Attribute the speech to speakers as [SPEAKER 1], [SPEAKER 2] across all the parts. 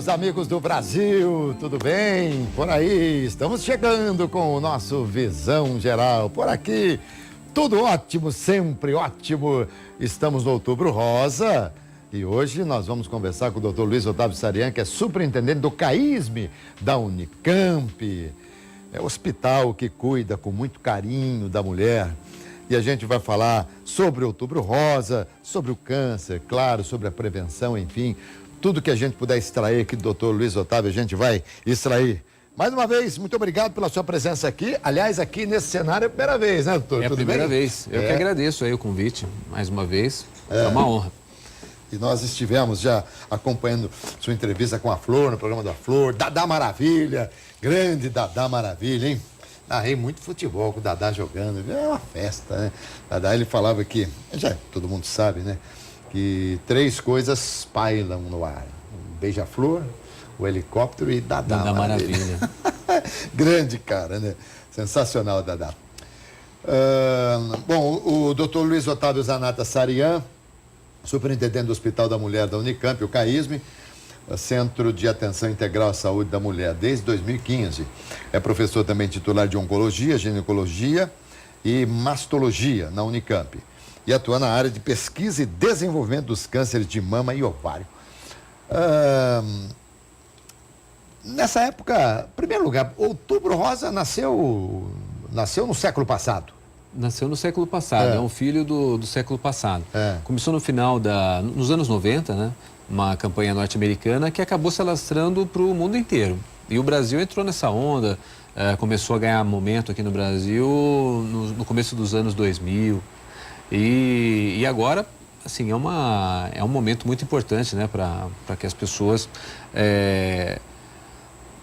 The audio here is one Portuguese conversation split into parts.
[SPEAKER 1] meus amigos do Brasil, tudo bem? Por aí, estamos chegando com o nosso Visão Geral. Por aqui, tudo ótimo, sempre ótimo. Estamos no Outubro Rosa e hoje nós vamos conversar com o Dr. Luiz Otávio Sarian, que é superintendente do CAISM da Unicamp. É o hospital que cuida com muito carinho da mulher. E a gente vai falar sobre o Outubro Rosa, sobre o câncer, claro, sobre a prevenção, enfim. Tudo que a gente puder extrair aqui do Dr. Luiz Otávio, a gente vai extrair. Mais uma vez, muito obrigado pela sua presença aqui. Aliás, aqui nesse cenário é a primeira vez, né, doutor?
[SPEAKER 2] É a primeira vez. Eu que agradeço aí o convite, mais uma vez. É uma honra.
[SPEAKER 1] E nós estivemos já acompanhando sua entrevista com a Flor, no programa da Flor. Dadá Maravilha, grande Dadá Maravilha, hein? Narrei muito futebol com o Dadá jogando. É uma festa, né? Dadá, ele falava que, já todo mundo sabe, né? Que 3 coisas pairam no ar: o beija-flor, o helicóptero e Dadá Maravilha. Grande cara, né? Sensacional, Dadá. Bom, o Dr. Luiz Otávio Zanata Sarian, superintendente do Hospital da Mulher da Unicamp, o CAISM, Centro de Atenção Integral à Saúde da Mulher, desde 2015. É professor também titular de Oncologia, Ginecologia e Mastologia na Unicamp. E atua na área de pesquisa e desenvolvimento dos cânceres de mama e ovário. Nessa época, em primeiro lugar, Outubro Rosa nasceu no século passado.
[SPEAKER 2] Nasceu no século passado, é um filho do século passado. Começou no final nos anos 90, né? Uma campanha norte-americana que acabou se alastrando para o mundo inteiro. E o Brasil entrou nessa onda, começou a ganhar momento aqui no Brasil no começo dos anos 2000. E agora, assim, é um momento muito importante, né, para que as pessoas,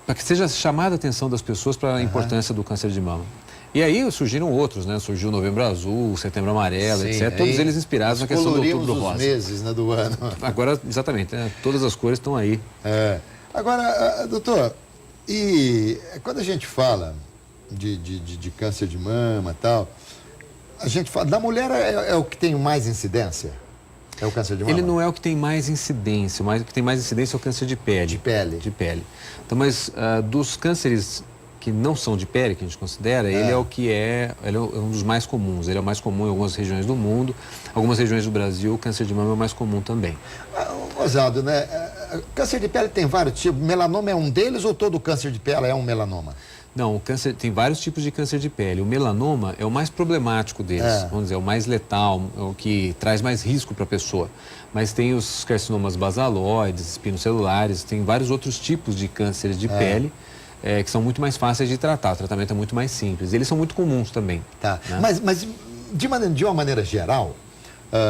[SPEAKER 2] para que seja chamada a atenção das pessoas para a importância do câncer de mama. E aí surgiram outros, né? Surgiu o Novembro Azul, Setembro Amarelo, etc. Todos eles inspirados na questão do Outubro Rosa.
[SPEAKER 1] Os meses, né, do ano.
[SPEAKER 2] Agora, exatamente, né? Todas as cores estão aí.
[SPEAKER 1] Agora, doutor, e quando a gente fala de câncer de mama e tal, a gente fala, da mulher é o que tem mais incidência? É o câncer de mama?
[SPEAKER 2] Ele não é o que tem mais incidência, o que tem mais incidência é o câncer de pele.
[SPEAKER 1] De pele.
[SPEAKER 2] De pele. Então, mas dos cânceres que não são de pele, que a gente considera, ele é um dos mais comuns. Ele é o mais comum em algumas regiões do mundo, algumas regiões do Brasil, o câncer de mama é o mais comum também.
[SPEAKER 1] Oswaldo, né? Câncer de pele tem vários tipos. Melanoma é um deles ou todo câncer de pele é um melanoma?
[SPEAKER 2] Não, tem vários tipos de câncer de pele. O melanoma é o mais problemático deles, vamos dizer, é o mais letal, é o que traz mais risco para a pessoa. Mas tem os carcinomas basaloides, espinocelulares, tem vários outros tipos de cânceres de pele, que são muito mais fáceis de tratar. O tratamento é muito mais simples. Eles são muito comuns também.
[SPEAKER 1] Tá. Né? Mas de uma maneira geral,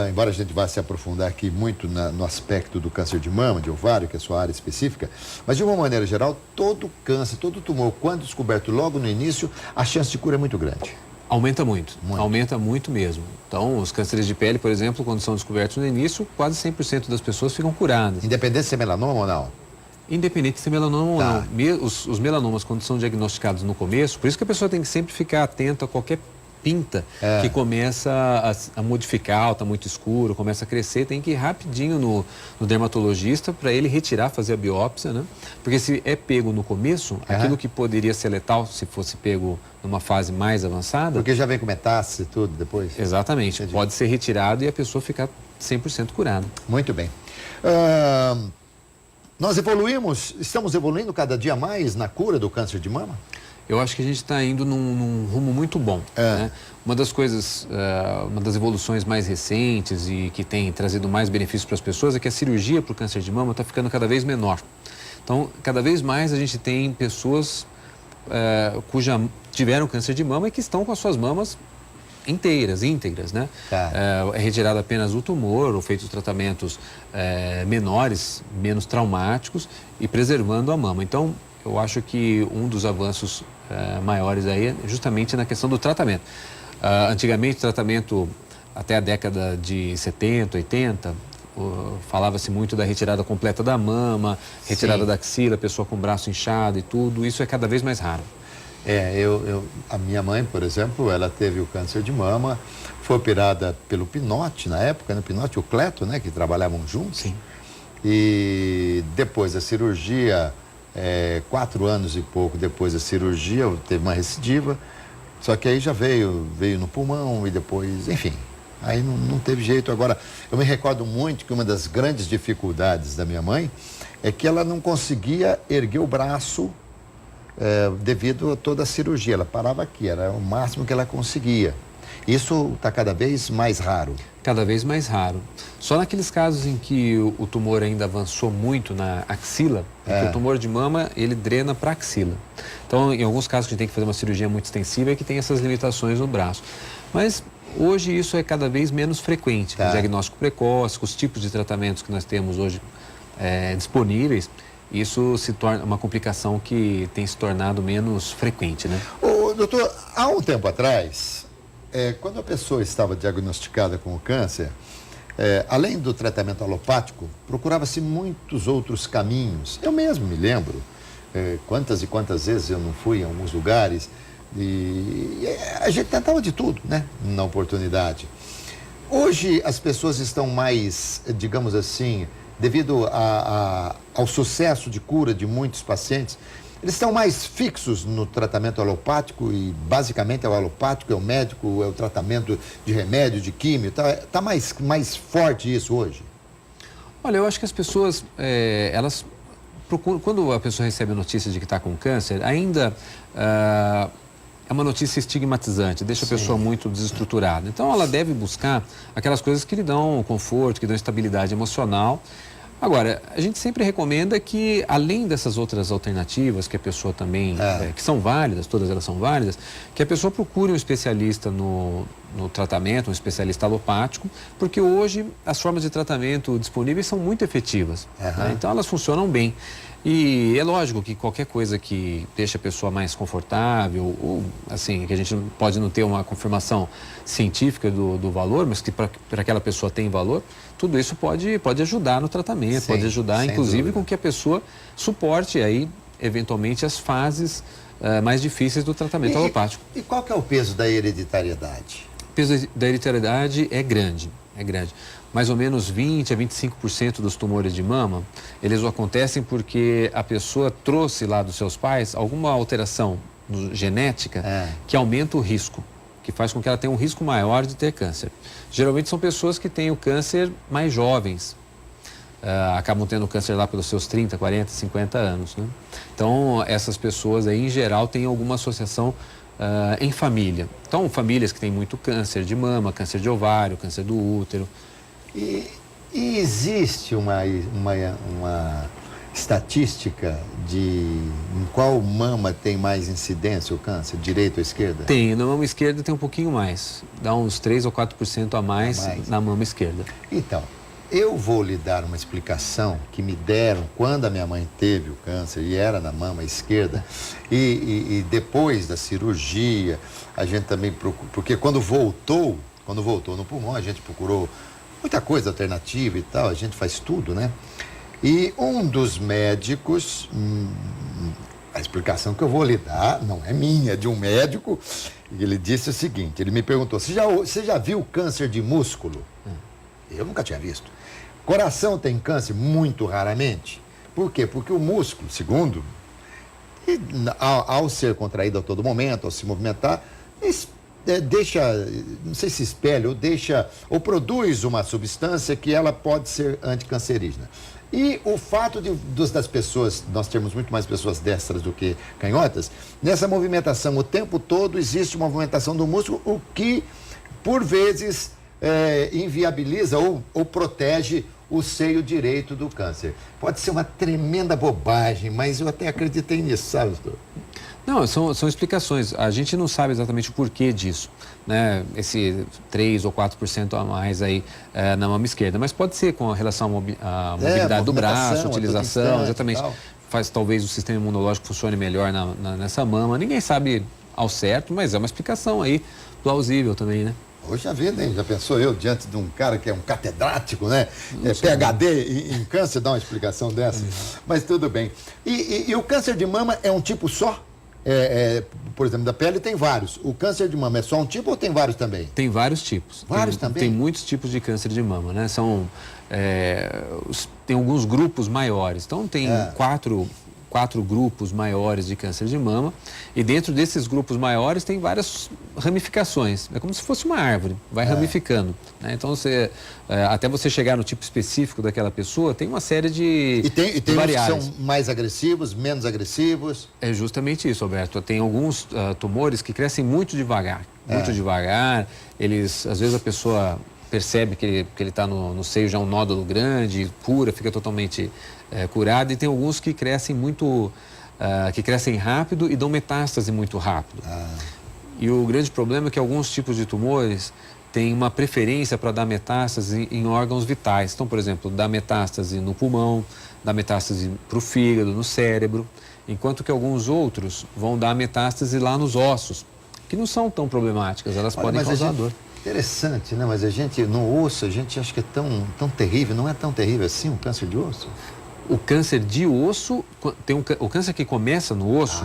[SPEAKER 1] embora a gente vá se aprofundar aqui muito no aspecto do câncer de mama, de ovário, que é a sua área específica, mas de uma maneira geral, todo câncer, todo tumor, quando descoberto logo no início, a chance de cura é muito grande.
[SPEAKER 2] Aumenta muito. Aumenta muito mesmo. Então, os cânceres de pele, por exemplo, quando são descobertos no início, quase 100% das pessoas ficam curadas.
[SPEAKER 1] Independente se é melanoma ou não?
[SPEAKER 2] Independente se é melanoma ou não. Os melanomas, quando são diagnosticados no começo, por isso que a pessoa tem que sempre ficar atenta a qualquer pinta que começa a modificar, está muito escuro, começa a crescer, tem que ir rapidinho no dermatologista para ele retirar, fazer a biópsia, né? Porque se é pego no começo, aquilo que poderia ser letal, se fosse pego numa fase mais avançada...
[SPEAKER 1] Porque já vem com metástase e tudo depois?
[SPEAKER 2] Exatamente.
[SPEAKER 1] Entendi.
[SPEAKER 2] Pode ser retirado e a pessoa ficar 100% curada.
[SPEAKER 1] Muito bem. Nós estamos evoluindo cada dia mais na cura do câncer de mama?
[SPEAKER 2] Eu acho que a gente está indo num rumo muito bom. Né? Uma das coisas, uma das evoluções mais recentes e que tem trazido mais benefícios para as pessoas é que a cirurgia para o câncer de mama está ficando cada vez menor. Então, cada vez mais a gente tem pessoas tiveram câncer de mama e que estão com as suas mamas íntegras, né? É retirado apenas o tumor, ou feitos tratamentos menores, menos traumáticos e preservando a mama. Então, eu acho que um dos avanços maiores aí é justamente na questão do tratamento. Antigamente, o tratamento, até a década de 70, 80, falava-se muito da retirada completa da mama, retirada da axila, pessoa com o braço inchado e tudo. Isso é cada vez mais raro.
[SPEAKER 1] A minha mãe, por exemplo, ela teve o câncer de mama, foi operada pelo Pinote na época, né? Pinote e o Cleto, né? Que trabalhavam juntos.
[SPEAKER 2] Sim.
[SPEAKER 1] E depois da cirurgia, 4 anos e pouco depois da cirurgia, teve uma recidiva. Só que aí já veio no pulmão e depois, enfim, aí não teve jeito. Agora, eu me recordo muito que uma das grandes dificuldades da minha mãe é que ela não conseguia erguer o braço devido a toda a cirurgia. Ela parava aqui, era o máximo que ela conseguia. Isso está cada vez mais raro.
[SPEAKER 2] Cada vez mais raro. Só naqueles casos em que o tumor ainda avançou muito na axila, porque o tumor de mama, ele drena para a axila. Então, em alguns casos que a gente tem que fazer uma cirurgia muito extensiva é que tem essas limitações no braço. Mas hoje isso é cada vez menos frequente. O diagnóstico precoce, os tipos de tratamentos que nós temos hoje disponíveis, isso se torna uma complicação que tem se tornado menos frequente, né?
[SPEAKER 1] Ô, doutor, há um tempo atrás, quando a pessoa estava diagnosticada com o câncer, além do tratamento alopático, procurava-se muitos outros caminhos. Eu mesmo me lembro, quantas e quantas vezes eu não fui em alguns lugares e a gente tentava de tudo, né, na oportunidade. Hoje as pessoas estão mais, digamos assim, devido ao sucesso de cura de muitos pacientes, eles estão mais fixos no tratamento alopático e basicamente é o alopático, é o médico, é o tratamento de remédio, de químio, tá mais forte isso hoje?
[SPEAKER 2] Olha, eu acho que as pessoas, elas procuram, quando a pessoa recebe a notícia de que está com câncer, ainda é uma notícia estigmatizante, deixa a pessoa muito desestruturada. Então ela deve buscar aquelas coisas que lhe dão conforto, que dão estabilidade emocional. Agora, a gente sempre recomenda que, além dessas outras alternativas que a pessoa também, que são válidas, todas elas são válidas, que a pessoa procure um especialista no tratamento, um especialista alopático, porque hoje as formas de tratamento disponíveis são muito efetivas, né? Então elas funcionam bem. E é lógico que qualquer coisa que deixe a pessoa mais confortável, ou assim, que a gente pode não ter uma confirmação científica do valor, mas que para aquela pessoa tem valor, tudo isso pode ajudar no tratamento, pode ajudar inclusive com que a pessoa suporte aí, eventualmente, as fases mais difíceis do tratamento alopático.
[SPEAKER 1] E qual que é o peso da hereditariedade?
[SPEAKER 2] O peso da hereditariedade é grande. Mais ou menos 20 a 25% dos tumores de mama, eles acontecem porque a pessoa trouxe lá dos seus pais alguma alteração genética que aumenta o risco, que faz com que ela tenha um risco maior de ter câncer. Geralmente são pessoas que têm o câncer mais jovens, acabam tendo câncer lá pelos seus 30, 40, 50 anos, né? Então, essas pessoas aí, em geral, têm alguma associação em família. Então, famílias que têm muito câncer de mama, câncer de ovário, câncer do útero.
[SPEAKER 1] E existe uma estatística de em qual mama tem mais incidência o câncer, direita ou esquerda?
[SPEAKER 2] Tem, na mama esquerda tem um pouquinho mais, dá uns 3 ou 4% a mais na mama esquerda.
[SPEAKER 1] Então, eu vou lhe dar uma explicação que me deram quando a minha mãe teve o câncer e era na mama esquerda e depois da cirurgia, a gente também procurou, porque quando voltou no pulmão, a gente procurou muita coisa alternativa e tal, a gente faz tudo, né? E um dos médicos, a explicação que eu vou lhe dar, não é minha, é de um médico, ele disse o seguinte, ele me perguntou, você já viu câncer de músculo? Eu nunca tinha visto. Coração tem câncer muito raramente. Por quê? Porque o músculo, segundo, ao ser contraído a todo momento, ao se movimentar, deixa, não sei se espelha, ou produz uma substância que ela pode ser anticancerígena. E o fato das pessoas, nós temos muito mais pessoas destras do que canhotas, nessa movimentação o tempo todo existe uma movimentação do músculo, o que, por vezes, inviabiliza ou protege o seio direito do câncer. Pode ser uma tremenda bobagem, mas eu até acreditei nisso, sabe, doutor?
[SPEAKER 2] Não, são explicações. A gente não sabe exatamente o porquê disso, né? Esse 3 ou 4% a mais aí na mama esquerda. Mas pode ser com relação à mobilidade do braço, utilização, exatamente. Faz talvez o sistema imunológico funcione melhor nessa mama. Ninguém sabe ao certo, mas é uma explicação aí plausível também, né?
[SPEAKER 1] Hoje a vida, hein? Já pensou eu diante de um cara que é um catedrático, né? PhD em câncer, dá uma explicação dessa. Mas tudo bem. E o câncer de mama é um tipo só? por exemplo, da pele tem vários. O câncer de mama é só um tipo ou tem vários também?
[SPEAKER 2] Tem vários tipos.
[SPEAKER 1] Vários também?
[SPEAKER 2] Tem muitos tipos de câncer de mama, né? Tem alguns grupos maiores. Então, tem quatro grupos maiores de câncer de mama, e dentro desses grupos maiores tem várias ramificações. É como se fosse uma árvore, vai ramificando, né? Então, até você chegar no tipo específico daquela pessoa, tem uma série de variáveis.
[SPEAKER 1] Uns que são mais agressivos, menos agressivos?
[SPEAKER 2] É justamente isso, Alberto. Tem alguns tumores que crescem muito devagar. Muito devagar. Às vezes a pessoa percebe que ele está no seio já um nódulo grande, cura, fica totalmente curado, e tem alguns que crescem que crescem rápido e dão metástase muito rápido. E o grande problema é que alguns tipos de tumores têm uma preferência para dar metástase em órgãos vitais. Então, por exemplo, dá metástase no pulmão, dá metástase para o fígado, no cérebro, enquanto que alguns outros vão dar metástase lá nos ossos, que não são tão problemáticas, elas podem causar dor.
[SPEAKER 1] Interessante, né? Mas no osso, a gente acha que é tão terrível. Não é tão terrível assim um câncer de osso?
[SPEAKER 2] O câncer de osso, o câncer que começa no osso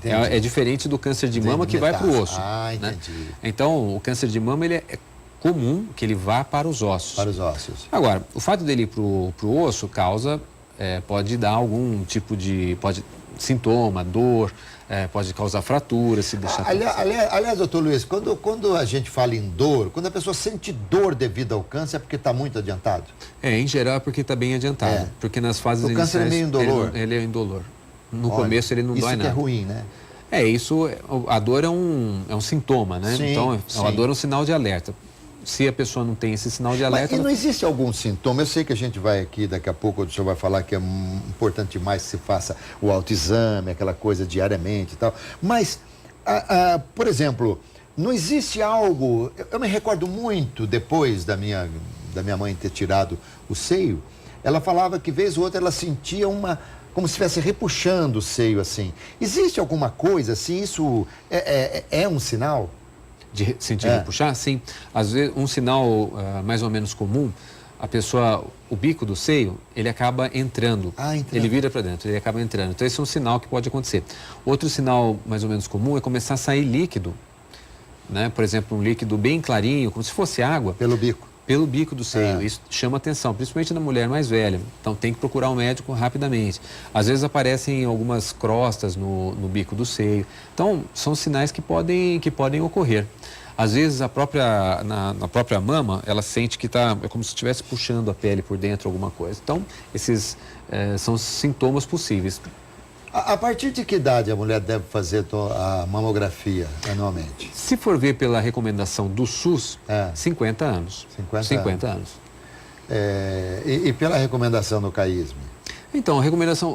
[SPEAKER 2] é diferente do câncer de mama que vai para o osso.
[SPEAKER 1] Entendi.
[SPEAKER 2] Né? Então, o câncer de mama é comum que ele vá para os ossos.
[SPEAKER 1] Para os ossos.
[SPEAKER 2] Agora, o fato dele ir para o osso pode dar algum tipo de sintoma, dor, pode causar fratura, se deixar...
[SPEAKER 1] Aliás, doutor Luiz, quando a gente fala em dor, quando a pessoa sente dor devido ao câncer, é porque está muito adiantado?
[SPEAKER 2] Em geral é porque está bem adiantado, porque nas fases iniciais...
[SPEAKER 1] O câncer é meio indolor?
[SPEAKER 2] Ele é indolor. No começo ele não dói nada.
[SPEAKER 1] Isso que é ruim, né?
[SPEAKER 2] A dor é um sintoma, né?
[SPEAKER 1] Sim,
[SPEAKER 2] então,
[SPEAKER 1] sim.
[SPEAKER 2] A dor é um sinal de alerta. Se a pessoa não tem esse sinal de alerta...
[SPEAKER 1] Mas não existe algum sintoma? Eu sei que a gente vai aqui, daqui a pouco o senhor vai falar que é importante demais que se faça o autoexame, aquela coisa diariamente e tal. Mas, por exemplo, não existe algo... Eu me recordo muito, depois da minha mãe ter tirado o seio, ela falava que vez ou outra ela sentia como se estivesse repuxando o seio assim. Existe alguma coisa assim? Isso é um sinal?
[SPEAKER 2] De sentir repuxar? Sim. Às vezes, um sinal mais ou menos comum, o bico do seio, ele acaba entrando. Ele vira para dentro, ele acaba entrando. Então, esse é um sinal que pode acontecer. Outro sinal mais ou menos comum é começar a sair líquido, né? Por exemplo, um líquido bem clarinho, como se fosse água.
[SPEAKER 1] Pelo bico.
[SPEAKER 2] Pelo bico do seio. Isso chama atenção, principalmente na mulher mais velha. Então, tem que procurar um médico rapidamente. Às vezes aparecem algumas crostas no bico do seio. Então, são sinais que podem ocorrer. Às vezes, na própria mama, ela sente que é como se estivesse puxando a pele por dentro, alguma coisa. Então, esses são sintomas possíveis.
[SPEAKER 1] A partir de que idade a mulher deve fazer a mamografia anualmente?
[SPEAKER 2] Se for ver pela recomendação do SUS, 50 anos. 50 anos.
[SPEAKER 1] E pela recomendação do CAISM?
[SPEAKER 2] Então,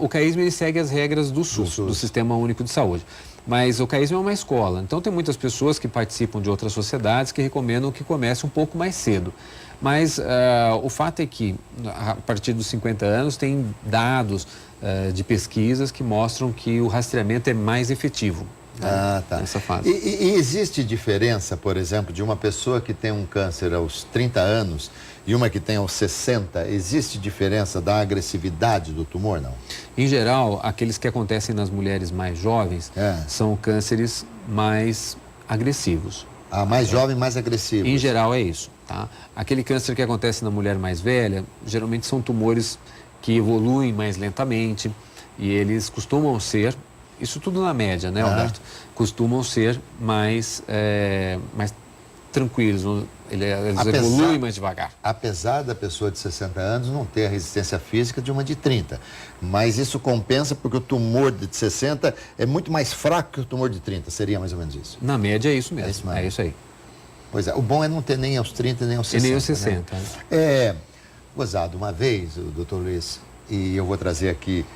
[SPEAKER 2] o CAISM ele segue as regras do SUS, do Sistema Único de Saúde. Mas o CAISM é uma escola, então tem muitas pessoas que participam de outras sociedades que recomendam que comece um pouco mais cedo. Mas o fato é que, a partir dos 50 anos, tem dados de pesquisas que mostram que o rastreamento é mais efetivo. Nessa fase.
[SPEAKER 1] E existe diferença, por exemplo, de uma pessoa que tem um câncer aos 30 anos e uma que tem aos 60? Existe diferença da agressividade do tumor, não?
[SPEAKER 2] Em geral, aqueles que acontecem nas mulheres mais jovens são cânceres mais agressivos.
[SPEAKER 1] Mais jovem, mais agressivo.
[SPEAKER 2] Em geral é isso, tá? Aquele câncer que acontece na mulher mais velha, geralmente são tumores que evoluem mais lentamente e eles costumam ser, isso tudo na média, né, Alberto? Costumam ser mais tranquilos, eles evoluem mais devagar.
[SPEAKER 1] Apesar da pessoa de 60 anos não ter a resistência física de uma de 30. Mas isso compensa porque o tumor de 60 é muito mais fraco que o tumor de 30. Seria mais ou menos isso?
[SPEAKER 2] Na média é isso mesmo, é isso aí.
[SPEAKER 1] Pois é, o bom é não ter nem aos 30 nem aos 60.
[SPEAKER 2] E nem aos 60.
[SPEAKER 1] Né? Gozado, uma vez, o doutor Luiz, e eu vou trazer aqui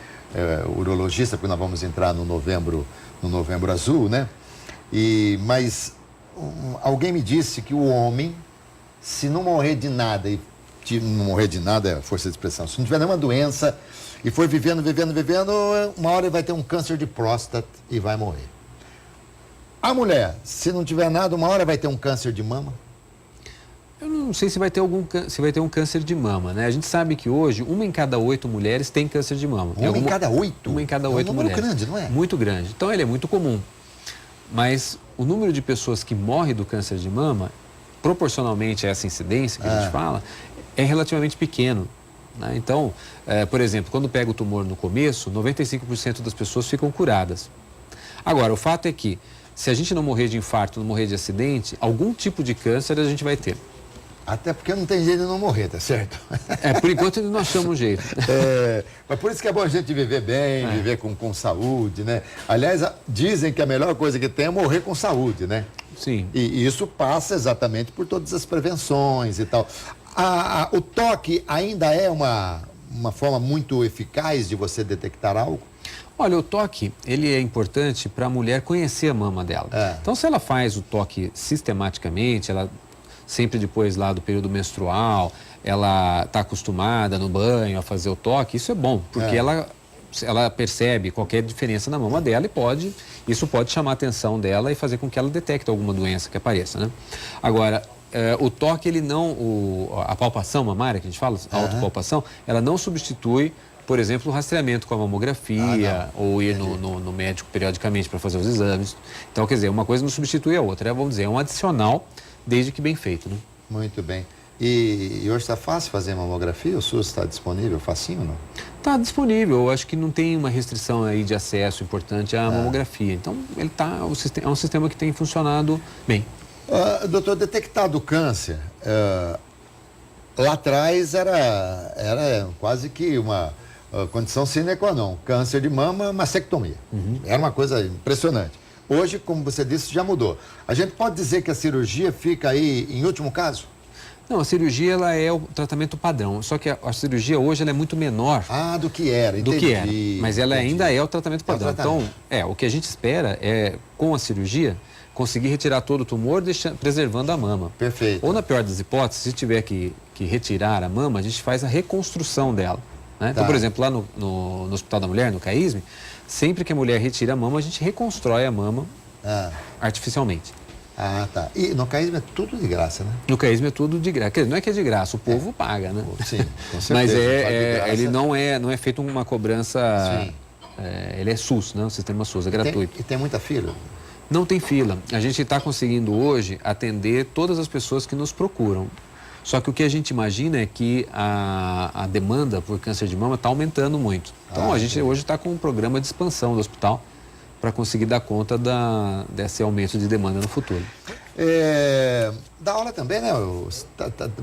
[SPEAKER 1] o urologista, porque nós vamos entrar no novembro azul, né? Mas alguém me disse que o homem, se não morrer de nada, não morrer de nada é força de expressão, se não tiver nenhuma doença e for vivendo, uma hora ele vai ter um câncer de próstata e vai morrer. A mulher, se não tiver nada, uma hora vai ter um câncer de mama?
[SPEAKER 2] Eu não sei se vai ter um câncer de mama, né? A gente sabe que hoje, 1 em cada 8 mulheres tem câncer de mama.
[SPEAKER 1] Uma em cada 8?
[SPEAKER 2] 1 em cada 8 mulheres.
[SPEAKER 1] É um número grande, não é?
[SPEAKER 2] Muito grande. Então, ele é muito comum. Mas o número de pessoas que morrem do câncer de mama, proporcionalmente a essa incidência que a gente fala, é relativamente pequeno. Né? Então, por exemplo, quando pega o tumor no começo, 95% das pessoas ficam curadas. Agora, o fato é que, se a gente não morrer de infarto, não morrer de acidente, algum tipo de câncer a gente vai ter.
[SPEAKER 1] Até porque não tem jeito de não morrer, tá certo?
[SPEAKER 2] Por enquanto ainda não achamos um jeito.
[SPEAKER 1] Mas por isso que é bom a gente viver bem, viver com saúde, né? Aliás, dizem que a melhor coisa que tem é morrer com saúde, né?
[SPEAKER 2] Sim.
[SPEAKER 1] E isso passa exatamente por todas as prevenções e tal. O toque ainda é uma forma muito eficaz de você detectar algo?
[SPEAKER 2] Olha, o toque, ele é importante para a mulher conhecer a mama dela. Então, se ela faz o toque sistematicamente, ela sempre depois lá do período menstrual, ela está acostumada no banho a fazer o toque, isso é bom, porque ela percebe qualquer diferença na mama dela e isso pode chamar a atenção dela e fazer com que ela detecte alguma doença que apareça, né? Agora, o toque, ele não, a palpação mamária, que a gente fala, a autopalpação, ela não substitui, por exemplo, o rastreamento com a mamografia ou ir no médico periodicamente para fazer os exames. Então, quer dizer, uma coisa não substitui a outra, vamos dizer, é um adicional, desde que bem feito, né?
[SPEAKER 1] Muito bem. E hoje está fácil fazer mamografia? O SUS está disponível, facinho ou não?
[SPEAKER 2] Está disponível, eu acho que não tem uma restrição aí de acesso importante à mamografia. Então, é um sistema que tem funcionado bem.
[SPEAKER 1] Doutor, detectado o câncer, lá atrás era quase que uma condição sine qua non. Câncer de mama, mastectomia. Era uma coisa impressionante. Hoje, como você disse, já mudou. A gente pode dizer que a cirurgia fica aí em último caso?
[SPEAKER 2] Não, a cirurgia ela é o tratamento padrão, só que a cirurgia hoje ela é muito menor.
[SPEAKER 1] Do que era, entendi.
[SPEAKER 2] Do que era, mas ela ainda é o tratamento padrão. Então, o que a gente espera é, com a cirurgia, conseguir retirar todo o tumor, preservando a mama.
[SPEAKER 1] Perfeito.
[SPEAKER 2] Ou, na pior das hipóteses, se tiver que retirar a mama, a gente faz a reconstrução dela. Né? Então, por exemplo, lá no Hospital da Mulher, no CAISM, sempre que a mulher retira a mama, a gente reconstrói a mama artificialmente.
[SPEAKER 1] Tá. E no CAISM é tudo de graça, né?
[SPEAKER 2] No CAISM é tudo de graça. Quer dizer, não é que é de graça, o povo paga, né?
[SPEAKER 1] Sim, com certeza.
[SPEAKER 2] Mas ele não é feito uma cobrança... ele é SUS, né? O sistema SUS, é gratuito.
[SPEAKER 1] E tem muita fila?
[SPEAKER 2] Não tem fila. A gente está conseguindo hoje atender todas as pessoas que nos procuram. Só que o que a gente imagina é que a demanda por câncer de mama está aumentando muito. Então, a gente hoje está com um programa de expansão do hospital para conseguir dar conta desse aumento de demanda no futuro.
[SPEAKER 1] Dá aula também, né?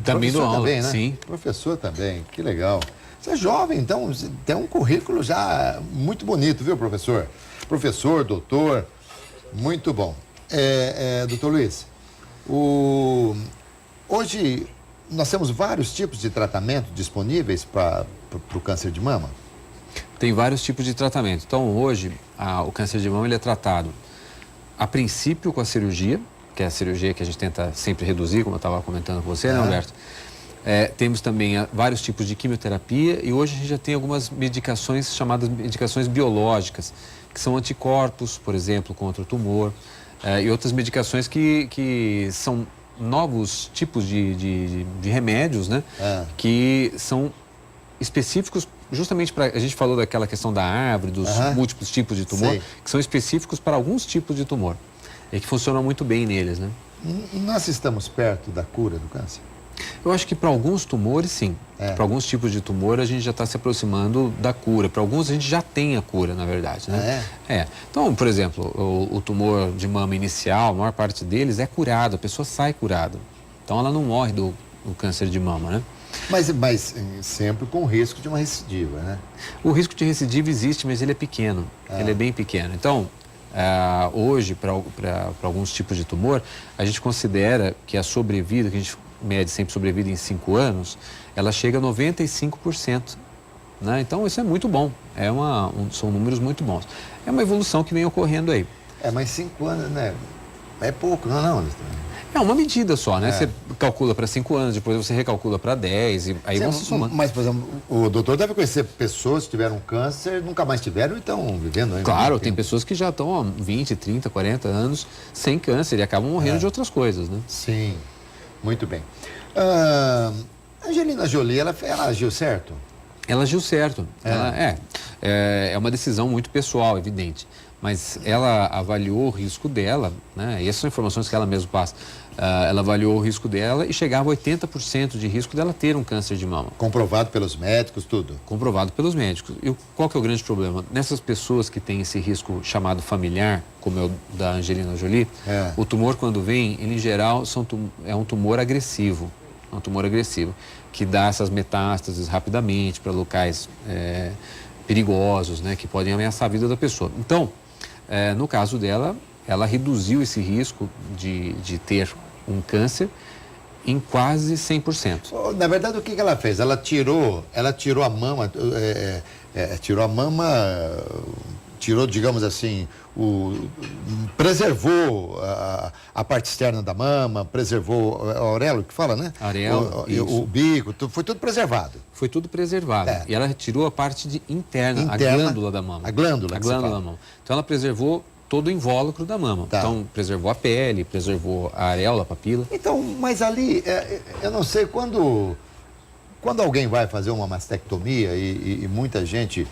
[SPEAKER 2] Também dou aula,
[SPEAKER 1] também, né?
[SPEAKER 2] sim.
[SPEAKER 1] Professor também, que legal. Você é jovem, então tem um currículo já muito bonito, viu, professor? Professor, doutor, muito bom. Doutor Luiz, hoje nós temos vários tipos de tratamento disponíveis para o câncer de mama?
[SPEAKER 2] Tem vários tipos de tratamento. Então, hoje, o câncer de mama ele é tratado, a princípio, com a cirurgia, que é a cirurgia que a gente tenta sempre reduzir, como eu estava comentando com você, né, Alberto? Temos também vários tipos de quimioterapia e hoje a gente já tem algumas medicações chamadas medicações biológicas, que são anticorpos, por exemplo, contra o tumor, e outras medicações que são novos tipos de remédios, né? Que são específicos justamente para... A gente falou daquela questão da árvore, dos múltiplos tipos de tumor, que são específicos para alguns tipos de tumor e que funcionam muito bem neles, né?
[SPEAKER 1] E nós estamos perto da cura do câncer?
[SPEAKER 2] Eu acho que para alguns tumores, sim. Para alguns tipos de tumor, a gente já está se aproximando da cura. Para alguns, a gente já tem a cura, na verdade, né? Então, por exemplo, o tumor de mama inicial, a maior parte deles é curado, a pessoa sai curada. Então, ela não morre do câncer de mama, né?
[SPEAKER 1] Mas sempre com o risco de uma recidiva, né?
[SPEAKER 2] O risco de recidiva existe, mas ele é pequeno. Ele é bem pequeno. Então, hoje, para alguns tipos de tumor, a gente considera que a sobrevida, que a gente mede sempre sobrevida em 5 anos, ela chega a 95%. Né? Então, isso é muito bom. São números muito bons. É uma evolução que vem ocorrendo aí.
[SPEAKER 1] Mas 5 anos, né? É pouco, não.
[SPEAKER 2] É uma medida só, né? Você calcula para 5 anos, depois você recalcula para 10 e aí vão se somando.
[SPEAKER 1] Mas, por exemplo, o doutor deve conhecer pessoas que tiveram câncer, nunca mais tiveram e estão vivendo ainda.
[SPEAKER 2] Claro, tem pessoas que já estão há 20, 30, 40 anos sem câncer e acabam morrendo de outras coisas, né?
[SPEAKER 1] Sim. Muito bem. Angelina Jolie, ela agiu certo?
[SPEAKER 2] Ela agiu certo. É uma decisão muito pessoal, evidente. Mas ela avaliou o risco dela, né? E essas são informações que ela mesma passa. Ela avaliou o risco dela e chegava a 80% de risco dela ter um câncer de mama.
[SPEAKER 1] Comprovado pelos médicos, tudo?
[SPEAKER 2] Comprovado pelos médicos. E qual que é o grande problema? Nessas pessoas que têm esse risco chamado familiar, como é o da Angelina Jolie, o tumor quando vem, ele em geral é um tumor agressivo. É um tumor agressivo, que dá essas metástases rapidamente para locais perigosos, né, que podem ameaçar a vida da pessoa. Então, no caso dela, ela reduziu esse risco de ter um câncer em quase 100%.
[SPEAKER 1] Na verdade, o que ela fez? Ela tirou a mama, tirou, digamos assim, preservou a parte externa da mama, preservou a auréola, que fala, né?
[SPEAKER 2] Areola,
[SPEAKER 1] o bico, foi tudo preservado.
[SPEAKER 2] Foi tudo preservado. E ela retirou a parte interna, a glândula da mama.
[SPEAKER 1] A glândula
[SPEAKER 2] da mama. Então, ela preservou todo o invólucro da mama.
[SPEAKER 1] Tá.
[SPEAKER 2] Então, preservou a pele, preservou a areola, a papila.
[SPEAKER 1] Então, mas ali, eu não sei, quando alguém vai fazer uma mastectomia e muita gente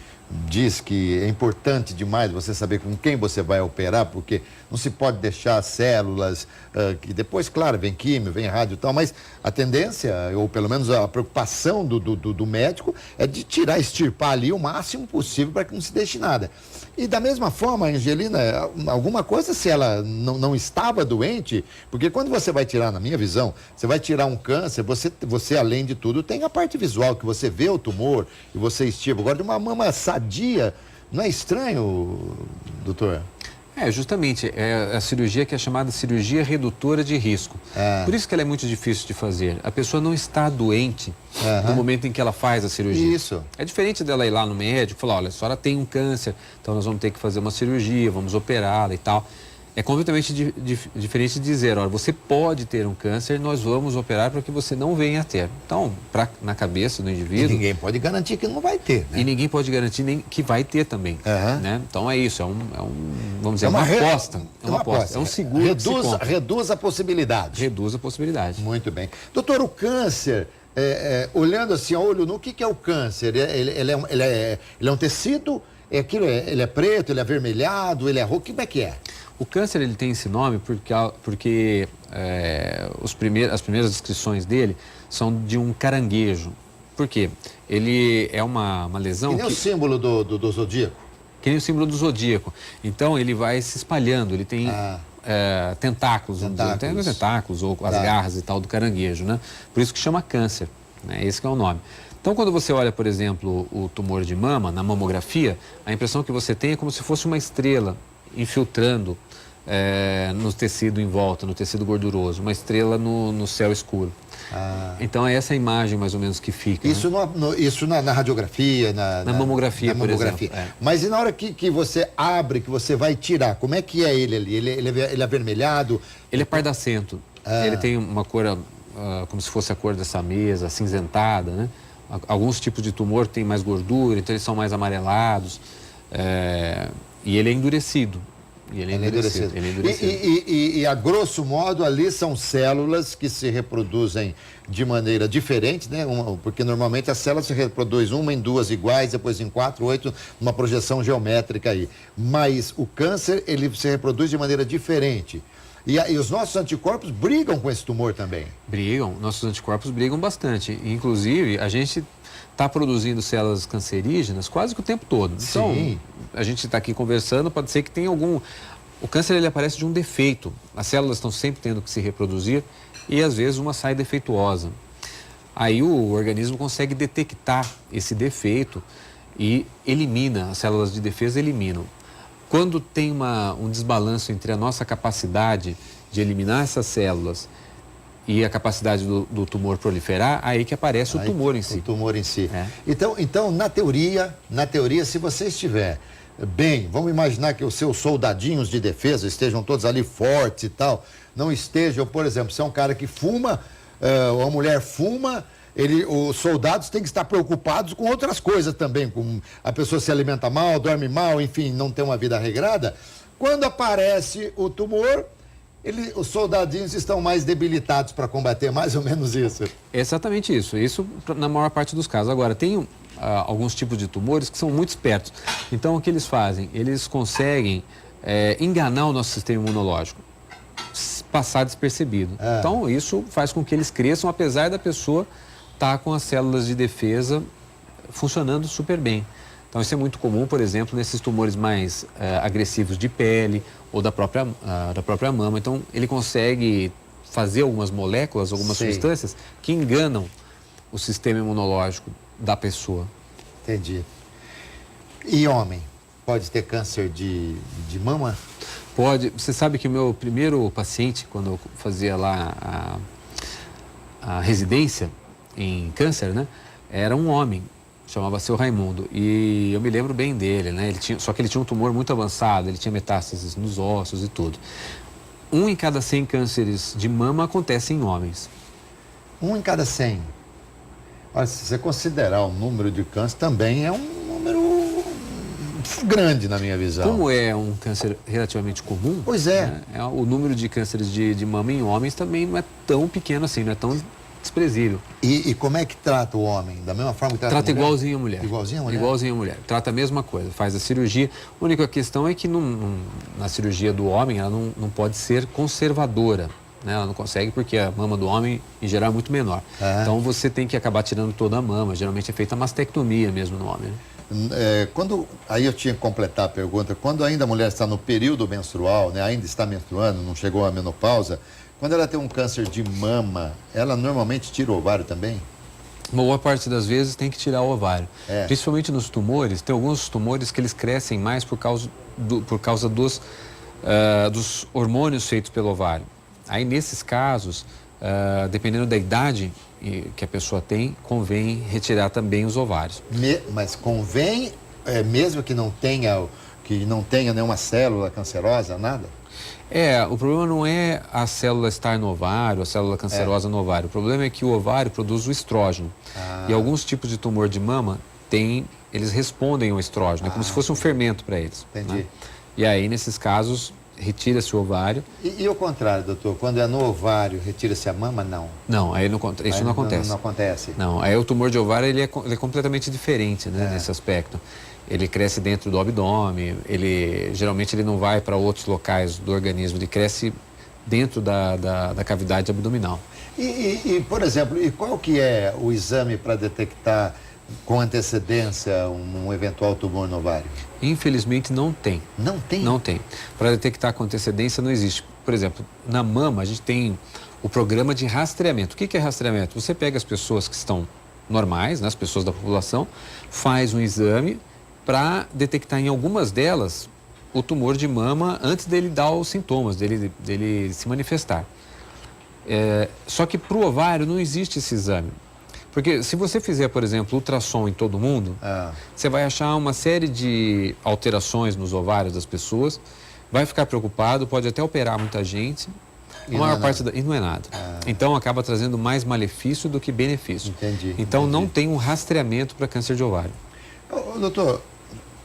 [SPEAKER 1] diz que é importante demais você saber com quem você vai operar, porque não se pode deixar células, que depois, claro, vem químio, vem rádio e tal, mas a tendência, ou pelo menos a preocupação do médico, é de extirpar ali o máximo possível para que não se deixe nada. E da mesma forma, Angelina, alguma coisa, se ela não estava doente, porque quando você vai tirar, na minha visão, você vai tirar um câncer, você além de tudo, tem a parte visual, que você vê o tumor e você estirpa. Agora, de uma mama sadia, não é estranho, doutor?
[SPEAKER 2] Justamente, é a cirurgia que é chamada cirurgia redutora de risco. Por isso que ela é muito difícil de fazer. A pessoa não está doente no momento em que ela faz a cirurgia.
[SPEAKER 1] Isso.
[SPEAKER 2] É diferente dela ir lá no médico e falar, olha, a senhora tem um câncer, então nós vamos ter que fazer uma cirurgia, vamos operá-la e tal. É completamente diferente de dizer, olha, você pode ter um câncer, nós vamos operar para que você não venha a ter. Então, na cabeça do indivíduo...
[SPEAKER 1] E ninguém pode garantir que não vai ter, né?
[SPEAKER 2] E ninguém pode garantir nem que vai ter também, né? Então é isso, vamos dizer, uma aposta. É uma aposta, é um seguro.
[SPEAKER 1] Reduz a possibilidade.
[SPEAKER 2] Reduz a possibilidade.
[SPEAKER 1] Muito bem. Doutor, o câncer, olhando assim a olho nu, o que é o câncer? Ele é um tecido? Ele é preto, ele é avermelhado, ele é roxo, como é que é?
[SPEAKER 2] O câncer ele tem esse nome porque as primeiras descrições dele são de um caranguejo. Por quê? Ele é uma lesão
[SPEAKER 1] que nem o símbolo do zodíaco.
[SPEAKER 2] Que nem o símbolo do zodíaco. Então ele vai se espalhando, ele tem tentáculos, vamos dizer. Tem os tentáculos ou as garras e tal do caranguejo, né? Por isso que chama câncer, né? Esse que é o nome. Então, quando você olha, por exemplo, o tumor de mama, na mamografia, a impressão que você tem é como se fosse uma estrela infiltrando no tecido em volta, no tecido gorduroso, uma estrela no céu escuro. Então, é essa imagem, mais ou menos, que fica.
[SPEAKER 1] Isso, né? Isso na radiografia, na
[SPEAKER 2] mamografia, por exemplo.
[SPEAKER 1] Mas e na hora que você abre, que você vai tirar, como é que é ele ali? Ele é avermelhado?
[SPEAKER 2] Ele é pardacento. Ele tem uma cor, como se fosse a cor dessa mesa, acinzentada, né? Alguns tipos de tumor têm mais gordura, então eles são mais amarelados. E ele é endurecido. Ele é endurecido.
[SPEAKER 1] E a grosso modo ali são células que se reproduzem de maneira diferente, né? Porque normalmente as células se reproduzem uma em duas iguais, depois em 4, 8, uma projeção geométrica aí. Mas o câncer, ele se reproduz de maneira diferente. E os nossos anticorpos brigam com esse tumor também?
[SPEAKER 2] Brigam, nossos anticorpos brigam bastante. Inclusive, a gente está produzindo células cancerígenas quase que o tempo todo. Então,
[SPEAKER 1] sim,
[SPEAKER 2] a gente está aqui conversando, pode ser que tenha algum... O câncer, ele aparece de um defeito. As células estão sempre tendo que se reproduzir e, às vezes, uma sai defeituosa. Aí o organismo consegue detectar esse defeito e elimina, as células de defesa eliminam. Quando tem um desbalanço entre a nossa capacidade de eliminar essas células e a capacidade do tumor proliferar, aí que aparece o tumor em si.
[SPEAKER 1] O tumor em si. Então, na teoria, se você estiver bem, vamos imaginar que os seus soldadinhos de defesa estejam todos ali fortes e tal, não estejam, por exemplo, se é um cara que fuma, ou a mulher fuma, os soldados têm que estar preocupados com outras coisas também, com a pessoa se alimenta mal, dorme mal, enfim, não tem uma vida regrada. Quando aparece o tumor, Os soldadinhos estão mais debilitados para combater, mais ou menos isso.
[SPEAKER 2] É exatamente isso. Isso na maior parte dos casos. Agora, tem alguns tipos de tumores que são muito espertos. Então, o que eles fazem? Eles conseguem enganar o nosso sistema imunológico, passar despercebido. Então, isso faz com que eles cresçam, apesar da pessoa estar com as células de defesa funcionando super bem. Então, isso é muito comum, por exemplo, nesses tumores mais agressivos de pele ou da própria mama. Então, ele consegue fazer algumas moléculas, algumas substâncias que enganam o sistema imunológico da pessoa.
[SPEAKER 1] Entendi. E homem? Pode ter câncer de mama?
[SPEAKER 2] Pode. Você sabe que o meu primeiro paciente, quando eu fazia lá a residência em câncer, né, era um homem. Chamava Seu Raimundo, e eu me lembro bem dele, né? Só que ele tinha um tumor muito avançado, ele tinha metástases nos ossos e tudo. 1 em cada 100 cânceres de mama acontece em homens.
[SPEAKER 1] 1 em cada 100. Olha, se você considerar o número de câncer, também é um número grande na minha visão.
[SPEAKER 2] Como é um câncer relativamente comum,
[SPEAKER 1] pois é.
[SPEAKER 2] Né, o número de cânceres de mama em homens também não é tão pequeno assim, não é tão desprezível.
[SPEAKER 1] E como é que trata o homem? Da mesma forma que trata a mulher?
[SPEAKER 2] Igualzinho a mulher.
[SPEAKER 1] Igualzinho a mulher?
[SPEAKER 2] Igualzinho a mulher. Trata a mesma coisa, faz a cirurgia. A única questão é que na cirurgia do homem ela não pode ser conservadora. Né? Ela não consegue porque a mama do homem, em geral, é muito menor. Então você tem que acabar tirando toda a mama. Geralmente é feita a mastectomia mesmo no homem. Né?
[SPEAKER 1] Aí eu tinha que completar a pergunta. Quando ainda a mulher está no período menstrual, né, ainda está menstruando, não chegou à menopausa, quando ela tem um câncer de mama, ela normalmente tira o ovário também?
[SPEAKER 2] Boa parte das vezes tem que tirar o ovário. Principalmente nos tumores, tem alguns tumores que eles crescem mais por causa dos hormônios feitos pelo ovário. Aí nesses casos, dependendo da idade que a pessoa tem, convém retirar também os ovários.
[SPEAKER 1] Mas convém, mesmo que não tenha nenhuma célula cancerosa, nada?
[SPEAKER 2] O problema não é a célula estar no ovário, a célula cancerosa no ovário. O problema é que o ovário produz o estrógeno. E alguns tipos de tumor de mama, eles respondem ao estrógeno. É como se fosse um fermento para eles.
[SPEAKER 1] Entendi.
[SPEAKER 2] Né? E aí, nesses casos, retira-se o ovário.
[SPEAKER 1] E o contrário, doutor? Quando é no ovário, retira-se a mama? Não.
[SPEAKER 2] Não, aí isso não acontece.
[SPEAKER 1] Não acontece.
[SPEAKER 2] Não, aí o tumor de ovário ele é completamente diferente, né, nesse aspecto. Ele cresce dentro do abdômen, geralmente ele não vai para outros locais do organismo, ele cresce dentro da cavidade abdominal.
[SPEAKER 1] Por exemplo, qual que é o exame para detectar com antecedência um eventual tumor no ovário?
[SPEAKER 2] Infelizmente não tem.
[SPEAKER 1] Não tem?
[SPEAKER 2] Não tem. Para detectar com antecedência não existe. Por exemplo, na mama a gente tem o programa de rastreamento. O que é rastreamento? Você pega as pessoas que estão normais, né, as pessoas da população, faz um exame para detectar em algumas delas o tumor de mama antes dele dar os sintomas, dele se manifestar. Só que para o ovário não existe esse exame. Porque se você fizer, por exemplo, ultrassom em todo mundo, você vai achar uma série de alterações nos ovários das pessoas, vai ficar preocupado, pode até operar muita gente, e não é nada. Então acaba trazendo mais malefício do que benefício. Então não tem um rastreamento para câncer de ovário.
[SPEAKER 1] Doutor,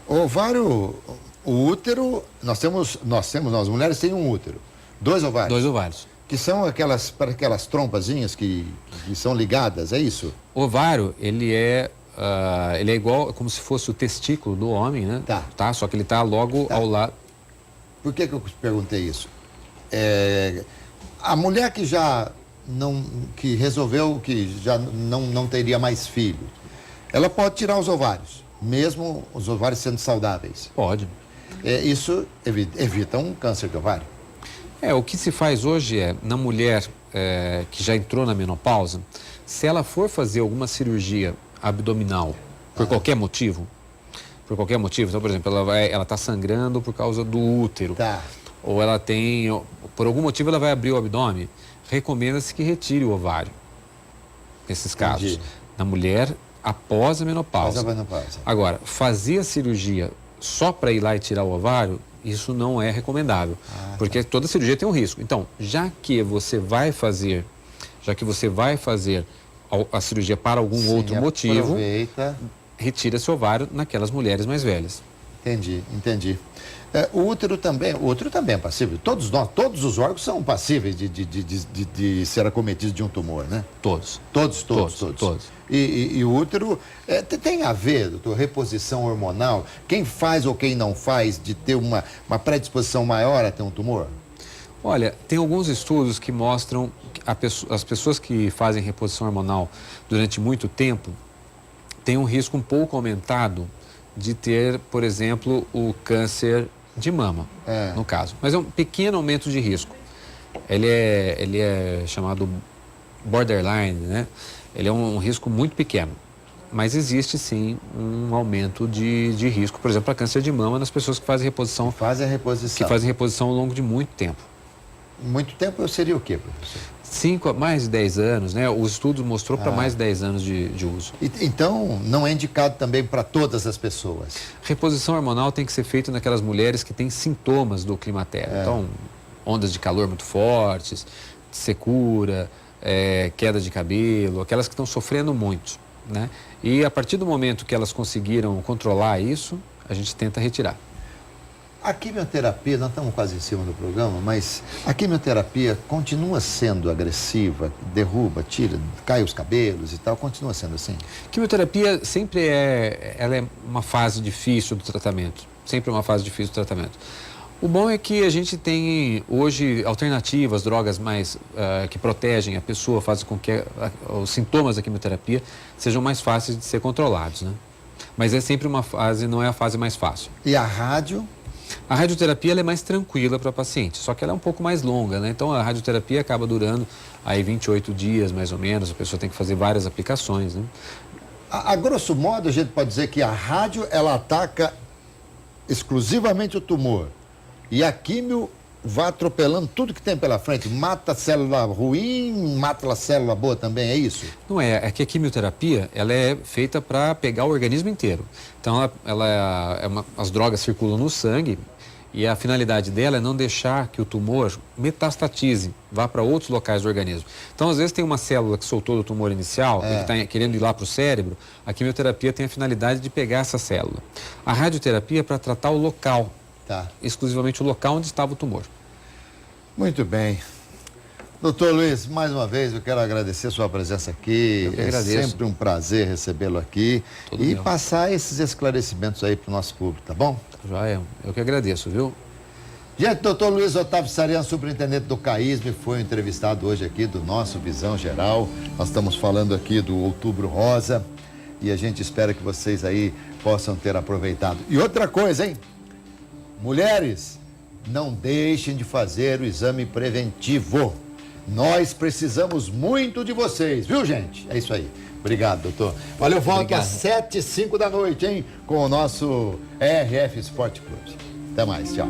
[SPEAKER 1] o ovário, o útero, nós mulheres temos um útero, 2 ovários.
[SPEAKER 2] 2 ovários.
[SPEAKER 1] Que são aquelas trompazinhas que são ligadas, é isso?
[SPEAKER 2] O ovário, ele é igual, como se fosse o testículo do homem, né? Tá. Só que ele está logo ao lado.
[SPEAKER 1] Por que eu perguntei isso? A mulher que que resolveu que já não teria mais filho, ela pode tirar os ovários, mesmo os ovários sendo saudáveis?
[SPEAKER 2] Pode.
[SPEAKER 1] Isso evita um câncer de ovário?
[SPEAKER 2] O que se faz hoje na mulher que já entrou na menopausa, se ela for fazer alguma cirurgia abdominal por qualquer motivo, então, por exemplo, ela está sangrando por causa do útero, ou ela por algum motivo ela vai abrir o abdômen, recomenda-se que retire o ovário, nesses casos, na mulher após a menopausa. Agora, fazer a cirurgia só para ir lá e tirar o ovário, isso não é recomendável, porque toda cirurgia tem um risco. Então, já que você vai fazer a cirurgia para algum outro motivo, retira seu ovário naquelas mulheres mais velhas.
[SPEAKER 1] Entendi. O útero também é passível. Todos os órgãos são passíveis de ser acometidos de um tumor, né?
[SPEAKER 2] Todos.
[SPEAKER 1] Todos. E o útero tem a ver, doutor, reposição hormonal? Quem faz ou quem não faz de ter uma predisposição maior a ter um tumor?
[SPEAKER 2] Olha, tem alguns estudos que mostram que as pessoas que fazem reposição hormonal durante muito tempo têm um risco um pouco aumentado de ter, por exemplo, o câncer de mama, no caso. Mas é um pequeno aumento de risco. Ele é chamado borderline, né? Ele é um risco muito pequeno. Mas existe, sim, um aumento de risco, por exemplo, para câncer de mama nas pessoas que fazem reposição. Que fazem reposição ao longo de muito tempo.
[SPEAKER 1] Muito tempo seria o quê, professor?
[SPEAKER 2] Mais de 10 anos, né? O estudo mostrou para mais de 10 anos de uso.
[SPEAKER 1] Então, não é indicado também para todas as pessoas?
[SPEAKER 2] Reposição hormonal tem que ser feita naquelas mulheres que têm sintomas do climatério. Então, ondas de calor muito fortes, secura, queda de cabelo, aquelas que estão sofrendo muito, né? E a partir do momento que elas conseguiram controlar isso, a gente tenta retirar.
[SPEAKER 1] A quimioterapia, nós estamos quase em cima do programa, mas a quimioterapia continua sendo agressiva, derruba, tira, cai os cabelos e tal, continua sendo assim?
[SPEAKER 2] Quimioterapia sempre ela é uma fase difícil do tratamento, sempre uma fase difícil do tratamento. O bom é que a gente tem hoje alternativas, drogas mais que protegem a pessoa, fazem com que os sintomas da quimioterapia sejam mais fáceis de ser controlados, né? Mas é sempre uma fase, não é a fase mais fácil.
[SPEAKER 1] E a rádio?
[SPEAKER 2] A radioterapia ela é mais tranquila para a paciente, só que ela é um pouco mais longa, né? Então a radioterapia acaba durando aí 28 dias mais ou menos, a pessoa tem que fazer várias aplicações, né?
[SPEAKER 1] A grosso modo a gente pode dizer que a rádio ela ataca exclusivamente o tumor e a químio vai atropelando tudo que tem pela frente, mata a célula ruim, mata a célula boa também, é isso?
[SPEAKER 2] Não é que a quimioterapia ela é feita para pegar o organismo inteiro. Então as drogas circulam no sangue e a finalidade dela é não deixar que o tumor metastatize, vá para outros locais do organismo. Então às vezes tem uma célula que soltou do tumor inicial e que está querendo ir lá para o cérebro, a quimioterapia tem a finalidade de pegar essa célula. A radioterapia é para tratar o local. Exclusivamente o local onde estava o tumor.
[SPEAKER 1] Muito bem. Doutor Luiz, mais uma vez eu quero agradecer a sua presença aqui.
[SPEAKER 2] Eu que agradeço.
[SPEAKER 1] É sempre um prazer recebê-lo aqui e passar esses esclarecimentos aí para o nosso público, tá bom?
[SPEAKER 2] Joia, eu que agradeço, viu?
[SPEAKER 1] Gente, doutor Luiz Otávio Sarian, superintendente do CAISM, foi entrevistado hoje aqui do nosso Visão Geral. Nós estamos falando aqui do Outubro Rosa e a gente espera que vocês aí possam ter aproveitado. E outra coisa, hein? Mulheres, não deixem de fazer o exame preventivo. Nós precisamos muito de vocês, viu, gente? É isso aí. Obrigado, doutor. Olha, eu volto às 7h05 da noite, hein? Com o nosso RF Sport Clube. Até mais, tchau.